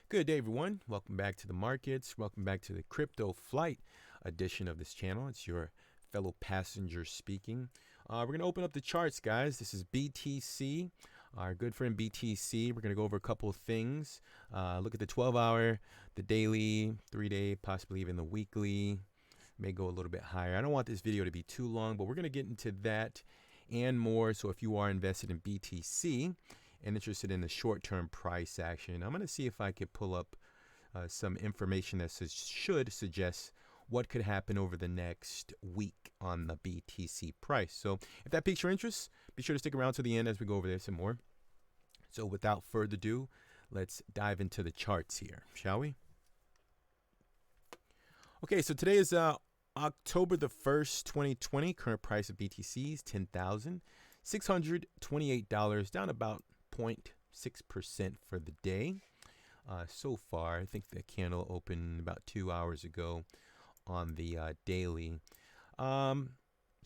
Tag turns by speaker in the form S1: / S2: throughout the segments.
S1: Good day, everyone. Welcome back to the markets. Welcome back to the Crypto Flight edition of this channel. It's your fellow passenger speaking. We're going to open up the charts, guys. This is BTC, our good friend BTC. We're going to go over a couple of things. Look at the 12-hour, the daily, 3-day, possibly even the weekly. May go a little bit higher. I don't want this video to be too long, but we're going to get into that and more. So if you are invested in BTC and interested in the short-term price action, I'm going to see if I could pull up some information that should suggest what could happen over the next week on the BTC price. So if that piques your interest, be sure to stick around to the end as we go over there some more. So without further ado, let's dive into the charts here, shall we? Okay, so today is October the 1st, 2020. Current price of BTC is $10,628, down about 0.6% for the day. So far, I think the candle opened about 2 hours ago on the daily. So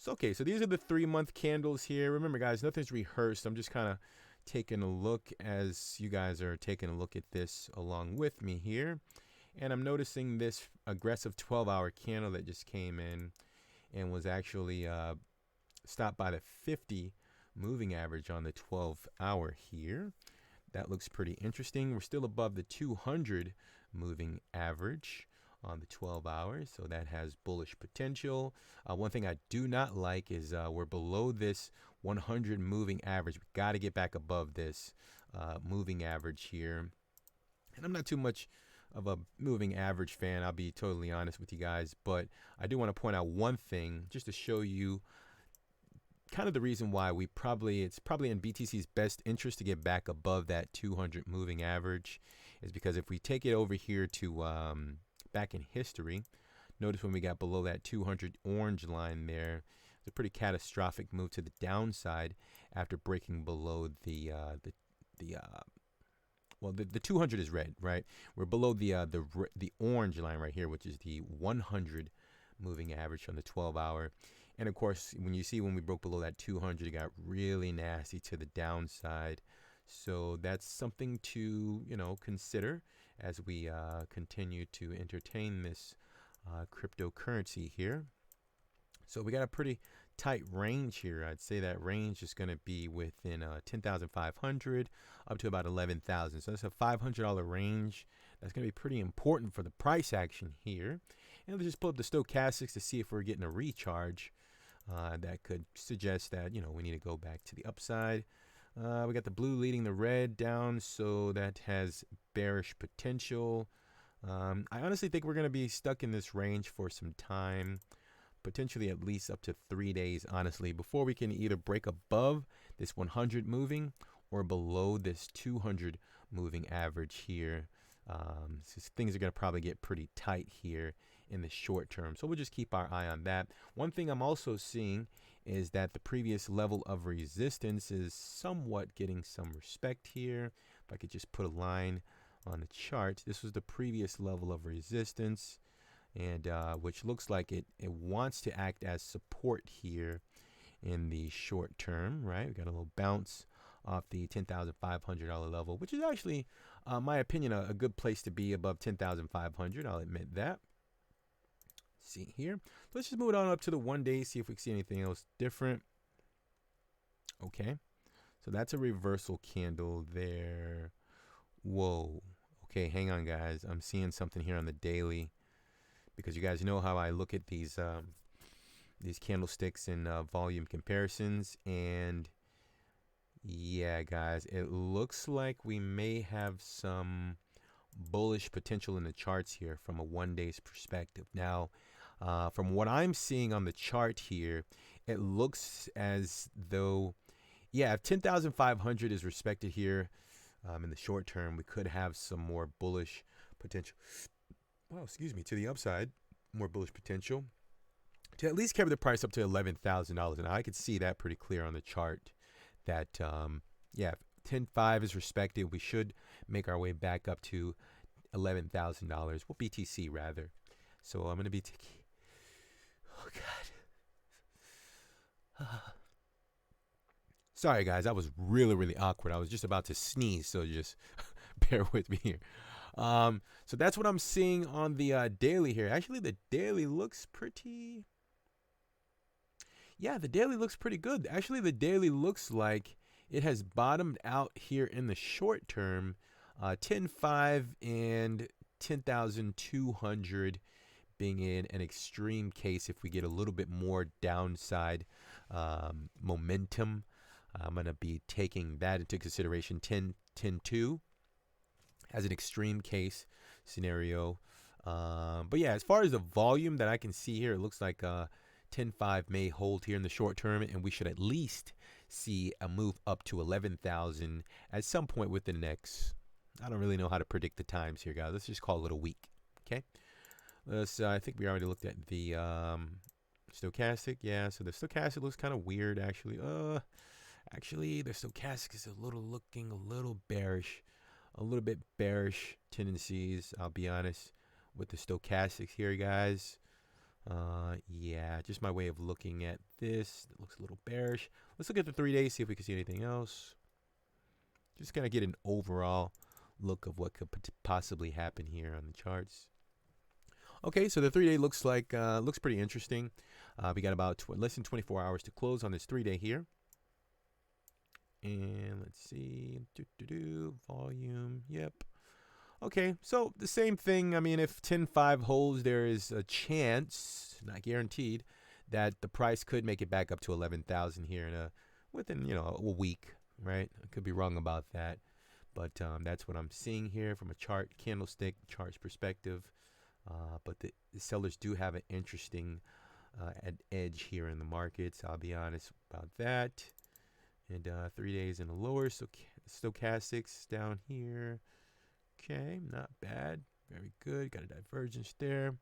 S1: okay, so these are the 3-month candles here. Remember, guys, nothing's rehearsed. I'm just kind of taking a look as you guys are taking a look at this along with me here. And I'm noticing this aggressive 12-hour candle that just came in and was actually stopped by the 50 moving average on the 12-hour here. That looks pretty interesting. We're still above the 200 moving average on the 12 hours, so that has bullish potential. One thing I do not like is we're below this 100 moving average. We got to get back above this moving average here. And I'm not too much of a moving average fan, I'll be totally honest with you guys, but I do want to point out one thing just to show you kind of the reason why it's probably in BTC's best interest to get back above that 200 moving average is because if we take it over here to back in history, notice when we got below that 200 orange line there, it's a pretty catastrophic move to the downside after breaking below the 200 is red, right? We're below the orange line right here, which is the 100 moving average on the 12-hour. And of course, when we broke below that 200, it got really nasty to the downside. So that's something to, consider as we continue to entertain this cryptocurrency here. So we got a pretty tight range here. I'd say that range is going to be within 10,500 up to about 11,000. So that's a $500 range. That's going to be pretty important for the price action here. And let's just pull up the stochastics to see if we're getting a recharge. That could suggest that, we need to go back to the upside. We got the blue leading the red down, so that has bearish potential. I honestly think we're going to be stuck in this range for some time, potentially at least up to 3 days, honestly, before we can either break above this 100 moving or below this 200 moving average here. So things are going to probably get pretty tight here in the short term. So we'll just keep our eye on that. One thing I'm also seeing is that the previous level of resistance is somewhat getting some respect here. If I could just put a line on the chart, this was the previous level of resistance, and which looks like it wants to act as support here in the short term, right? We got a little bounce off the $10,500 level, which is actually, my opinion, a good place to be above 10,500. I'll admit that. See here. So let's just move it on up to the 1 day, see if we can see anything else different. Okay. So that's a reversal candle there. Whoa. Okay, hang on, guys. I'm seeing something here on the daily, because you guys know how I look at these candlesticks in volume comparisons, and yeah, guys, it looks like we may have some bullish potential in the charts here from a 1 day's perspective. Now, from what I'm seeing on the chart here, it looks as though, yeah, if 10,500 is respected here in the short term, we could have some more bullish potential. Well, excuse me, to the upside, more bullish potential to at least carry the price up to $11,000. And I could see that pretty clear on the chart that, yeah, if 10.5 is respected, we should make our way back up to $11,000. Well, BTC rather. So I'm going to be taking, oh God. Sorry, guys, that was really, really awkward. I was just about to sneeze, so just bear with me here. So that's what I'm seeing on the daily here. Actually, the daily looks pretty. Yeah, the daily looks pretty good. Actually, the daily looks like it has bottomed out here in the short term. 10.5 and 10,200 being in an extreme case if we get a little bit more downside momentum. I'm going to be taking that into consideration. 10.2 as an extreme case scenario. But yeah, as far as the volume that I can see here, it looks like 10.5 may hold here in the short term, and we should at least see a move up to 11,000 at some point within the next. I don't really know how to predict the times here, guys. Let's just call it a week. Okay. I think we already looked at the stochastic. Yeah, so the stochastic looks kind of weird, actually. Actually, the stochastic is looking a little bearish, a little bit bearish tendencies. I'll be honest with the stochastics here, guys. Yeah, just my way of looking at this. It looks a little bearish. Let's look at the 3 days, see if we can see anything else. Just kind of get an overall look of what could possibly happen here on the charts. Okay, so the 3 day looks like looks pretty interesting. We got about less than 24 hours to close on this 3 day here. And let's see, volume. Yep. Okay, so the same thing. I mean, if 10.5 holds, there is a chance, not guaranteed, that the price could make it back up to 11,000 here in within a week, right? I could be wrong about that, but that's what I'm seeing here from a chart candlestick charts perspective. But the sellers do have an interesting edge here in the markets. I'll be honest about that. And 3 days in the lower stochastics down here. Okay, not bad. Very good. Got a divergence there.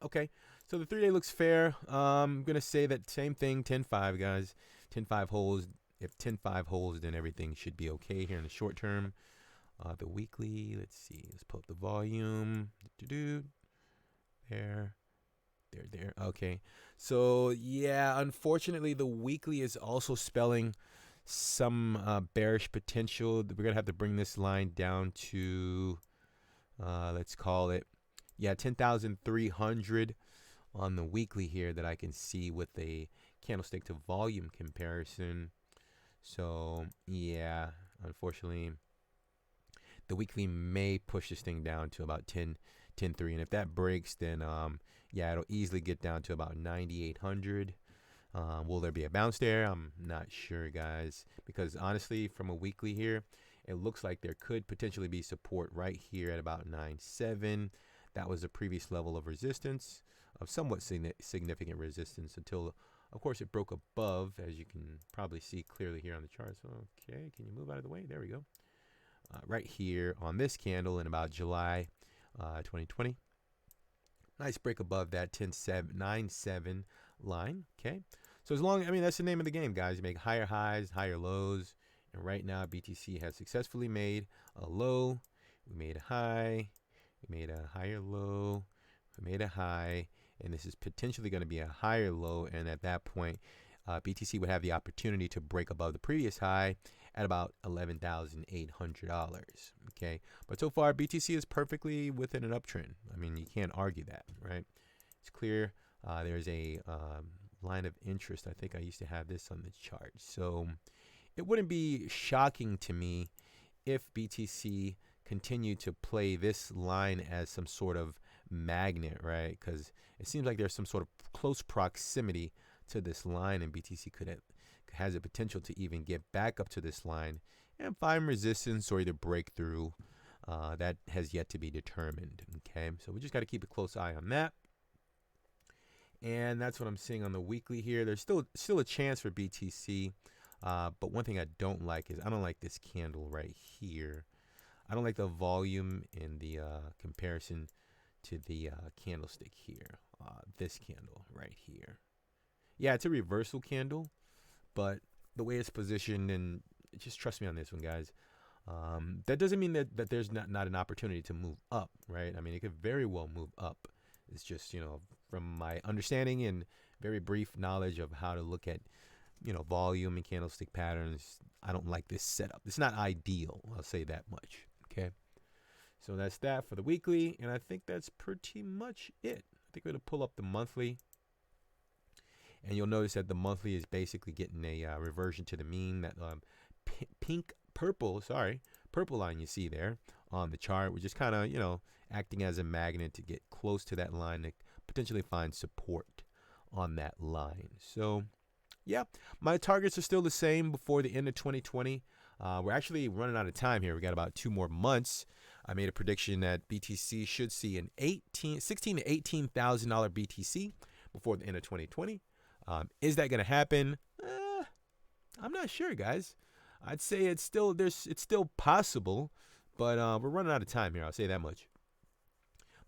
S1: Okay, so the 3 day looks fair. I'm going to say that same thing, 10.5, guys. 10.5 holds. If 10.5 holds, then everything should be okay here in the short term. The weekly, let's see. Let's pull up the volume. There. Okay. So, yeah, unfortunately, the weekly is also spelling some bearish potential. We're going to have to bring this line down to, let's call it, 10,300 on the weekly here that I can see with a candlestick to volume comparison. So, yeah, unfortunately, the weekly may push this thing down to about 10.3. And if that breaks, then, it'll easily get down to about 9,800. Will there be a bounce there? I'm not sure, guys, because honestly, from a weekly here, it looks like there could potentially be support right here at about 9.7. That was the previous level of resistance, of somewhat significant resistance, until, of course, it broke above, as you can probably see clearly here on the charts. Okay, can you move out of the way? There we go. Right here on this candle in about July 2020. Nice break above that 10.9.7 line. Okay, so that's the name of the game, guys. You make higher highs, higher lows, and right now BTC has successfully made a low. We made a high. We made a higher low. We made a high, and this is potentially going to be a higher low. And at that point, BTC would have the opportunity to break above the previous high at about $11,800. Okay, but so far BTC is perfectly within an uptrend. I mean, you can't argue that, right? It's clear. There's a line of interest. I think I used to have this on the chart. So it wouldn't be shocking to me if BTC continued to play this line as some sort of magnet, right? Because it seems like there's some sort of close proximity to this line, and BTC has the potential to even get back up to this line and find resistance or either breakthrough. That has yet to be determined. Okay, so we just got to keep a close eye on that. And that's what I'm seeing on the weekly here. There's still a chance for BTC, but one thing I don't like is I don't like this candle right here. I don't like the volume in the comparison to the candlestick here. This candle right here. Yeah, it's a reversal candle, but the way it's positioned, and just trust me on this one, guys. That doesn't mean that there's not an opportunity to move up, right? I mean, it could very well move up. It's just, from my understanding and very brief knowledge of how to look at, volume and candlestick patterns, I don't like this setup. It's not ideal. I'll say that much. Okay. So that's that for the weekly, and I think that's pretty much it. I think we're going to pull up the monthly, and you'll notice that the monthly is basically getting a reversion to the mean. That purple line you see there on the chart, which is kind of, acting as a magnet to get close to that line to potentially find support on that line. So, yeah, my targets are still the same before the end of 2020. We're actually running out of time here. We got about 2 more months. I made a prediction that BTC should see an $16,000 to $18,000 BTC before the end of 2020. Is that going to happen? I'm not sure, guys. I'd say it's still possible, but we're running out of time here. I'll say that much.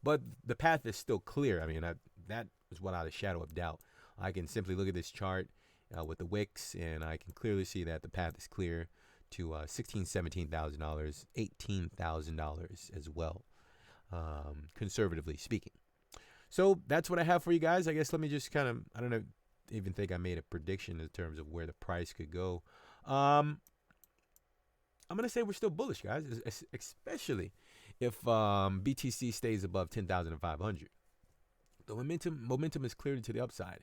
S1: But the path is still clear. I mean, that was without a shadow of doubt. I can simply look at this chart with the wicks, and I can clearly see that the path is clear to $16,000, $17,000, $18,000 as well, conservatively speaking. So that's what I have for you guys. I guess let me just kind of, I don't even think I made a prediction in terms of where the price could go. I'm going to say we're still bullish, guys, especially if BTC stays above 10,500. The momentum is clearly to the upside.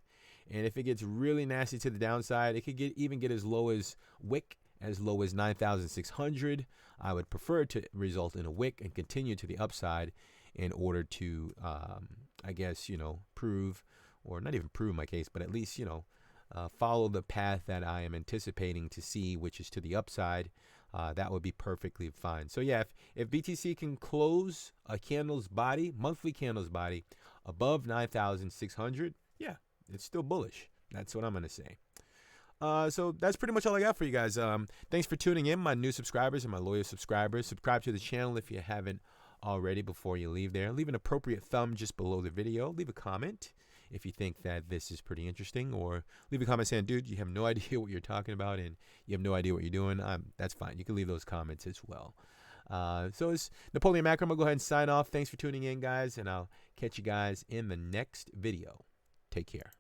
S1: And if it gets really nasty to the downside, it could even get as low as wick, as low as 9,600. I would prefer to result in a wick and continue to the upside in order to, prove, or not even prove my case, but at least, follow the path that I am anticipating to see, which is to the upside. That would be perfectly fine. So yeah, if BTC can close a monthly candle's body above 9,600, yeah, it's still bullish. That's what I'm going to say. So that's pretty much all I got for you guys. Thanks for tuning in, my new subscribers and my loyal subscribers. Subscribe to the channel if you haven't already before you leave there. Leave an appropriate thumb just below the video. Leave a comment if you think that this is pretty interesting, or leave a comment saying, dude, you have no idea what you're talking about and you have no idea what you're doing. That's fine. You can leave those comments as well. So it's Napoleon Macro. I'm going to go ahead and sign off. Thanks for tuning in, guys, and I'll catch you guys in the next video. Take care.